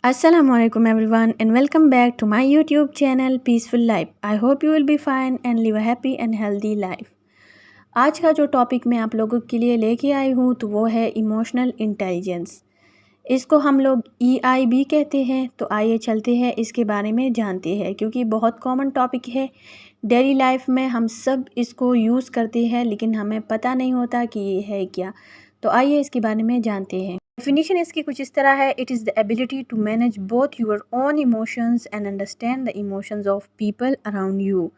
Assalamu alaikum everyone and welcome back to my YouTube channel Peaceful Life. I hope you will be fine and live a happy and healthy life. आज का जो topic मैं आप लोगों के लिए लेके आई हूँ तो वो है इमोशनल इंटेलिजेंस। इसको हम लोग EI भी कहते हैं। तो आइए चलते हैं इसके बारे में जानते हैं, क्योंकि बहुत कॉमन टॉपिक है। डेली लाइफ में हम सब इसको यूज़ करते हैं लेकिन हमें पता नहीं होता कि ये है क्या। तो आइए इसके बारे में जानते हैं। डेफिनेशन इसकी कुछ इस तरह है: it is the ability to manage both your own emotions and understand the emotions of people around you.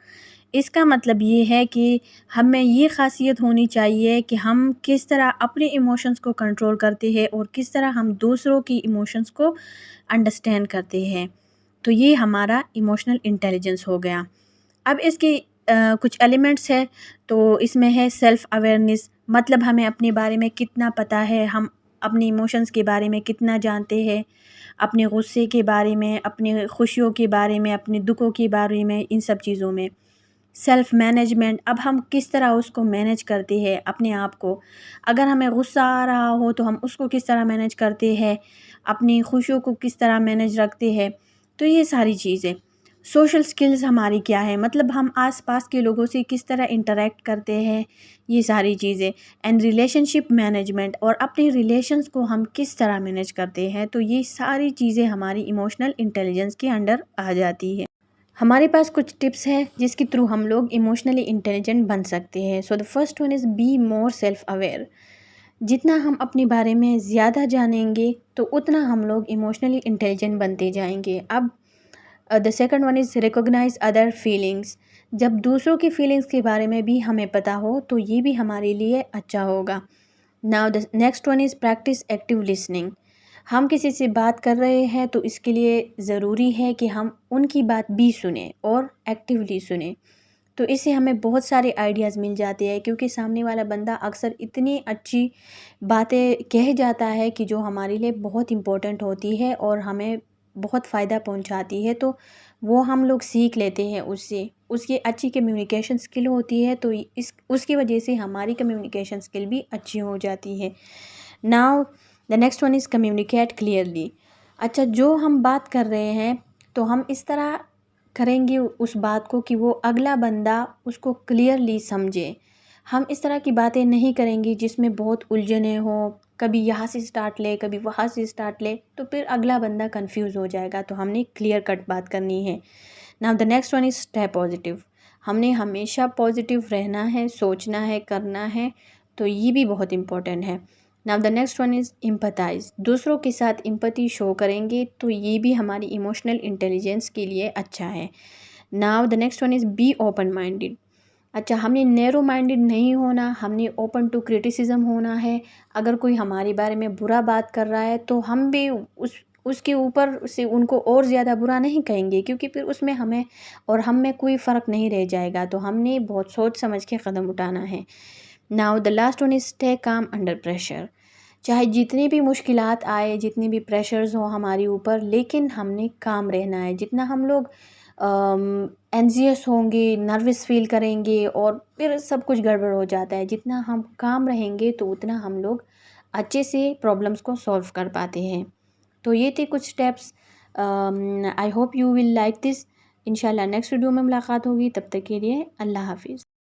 इसका मतलब ये है कि हमें ये ख़ासियत होनी चाहिए कि हम किस तरह अपने इमोशंस को कंट्रोल करते हैं और किस तरह हम दूसरों की इमोशंस को अंडरस्टैंड करते हैं। तो ये हमारा इमोशनल इंटेलिजेंस हो गया। अब इसकी कुछ एलिमेंट्स है। तो इसमें है सेल्फ़ अवेयरनेस, मतलब हमें अपने बारे में कितना पता है, हम अपने इमोशंस के बारे में कितना जानते हैं, अपने गुस्से के बारे में, अपनी खुशियों के बारे में, अपने दुखों के बारे में, इन सब चीज़ों में। सेल्फ़ मैनेजमेंट, अब हम किस तरह उसको मैनेज करते हैं अपने आप को। अगर हमें गुस्सा आ रहा हो तो हम उसको किस तरह मैनेज करते हैं, अपनी खुशियों को किस तरह मैनेज रखते हैं। तो ये सारी चीज़ें। सोशल स्किल्स हमारी क्या है, मतलब हम आसपास के लोगों से किस तरह इंटरेक्ट करते हैं, ये सारी चीज़ें। एंड रिलेशनशिप मैनेजमेंट, और अपने रिलेशंस को हम किस तरह मैनेज करते हैं। तो ये सारी चीज़ें हमारी इमोशनल इंटेलिजेंस के अंडर आ जाती है। हमारे पास कुछ टिप्स हैं जिसके थ्रू हम लोग इमोशनली इंटेलिजेंट बन सकते हैं। So the first one is be more self aware. जितना हम अपने बारे में ज़्यादा जानेंगे तो उतना हम लोग इमोशनली इंटेलिजेंट बनते जाएंगे। अब the second one is recognise other feelings. जब दूसरों की फीलिंग्स के बारे में भी हमें पता हो तो ये भी हमारे लिए अच्छा होगा। Now the next one is practice active listening. हम किसी से बात कर रहे हैं तो इसके लिए ज़रूरी है कि हम उनकी बात भी सुने और एक्टिवली सुने। तो इससे हमें बहुत सारे आइडियाज़ मिल जाते हैं, क्योंकि सामने वाला बंदा अक्सर इतनी अच्छी बातें कह जाता है कि जो हमारे लिए बहुत इम्पोर्टेंट होती है और हमें बहुत फ़ायदा पहुंचाती है। तो वो हम लोग सीख लेते हैं उससे। उसकी अच्छी कम्युनिकेशन स्किल होती है, तो इस उसकी वजह से हमारी कम्युनिकेशन स्किल भी अच्छी हो जाती है। Now the next one is communicate clearly. अच्छा, जो हम बात कर रहे हैं तो हम इस तरह करेंगे उस बात को कि वो अगला बंदा उसको क्लियरली समझे। हम इस तरह की बातें नहीं करेंगे जिसमें बहुत उलझने हो, कभी यहाँ से स्टार्ट ले कभी वहाँ से स्टार्ट ले, तो फिर अगला बंदा कंफ्यूज हो जाएगा। तो हमने क्लियर कट बात करनी है। Now the next one is stay positive. हमने हमेशा पॉजिटिव रहना है, सोचना है, करना है। तो ये भी बहुत इम्पोर्टेंट है। Now the next one is empathise. दूसरों के साथ एम्पैथी शो करेंगे तो ये भी हमारी इमोशनल इंटेलिजेंस के लिए अच्छा है। Now the next one is be open minded. अच्छा, हमने नैरो माइंडेड नहीं होना, हमने ओपन टू क्रिटिसिज्म होना है। अगर कोई हमारे बारे में बुरा बात कर रहा है तो हम भी उसके ऊपर से उनको और ज़्यादा बुरा नहीं कहेंगे, क्योंकि फिर उसमें हमें और हम में कोई फ़र्क नहीं रह जाएगा। तो हमने बहुत सोच समझ के क़दम उठाना है। Now the last one is stay calm under pressure. चाहे जितनी भी मुश्किलात आए, जितनी भी प्रेशर्स हो हमारे ऊपर, लेकिन हमने काम रहना है। जितना हम लोग एंजियस होंगे, नर्वस फील करेंगे और फिर सब कुछ गड़बड़ हो जाता है। जितना हम काम रहेंगे तो उतना हम लोग अच्छे से प्रॉब्लम्स को सॉल्व कर पाते हैं। तो ये थे कुछ steps. I hope you will like this. इंशाल्लाह नेक्स्ट वीडियो में मुलाकात होगी, तब तक के लिए अल्लाह हाफिज़।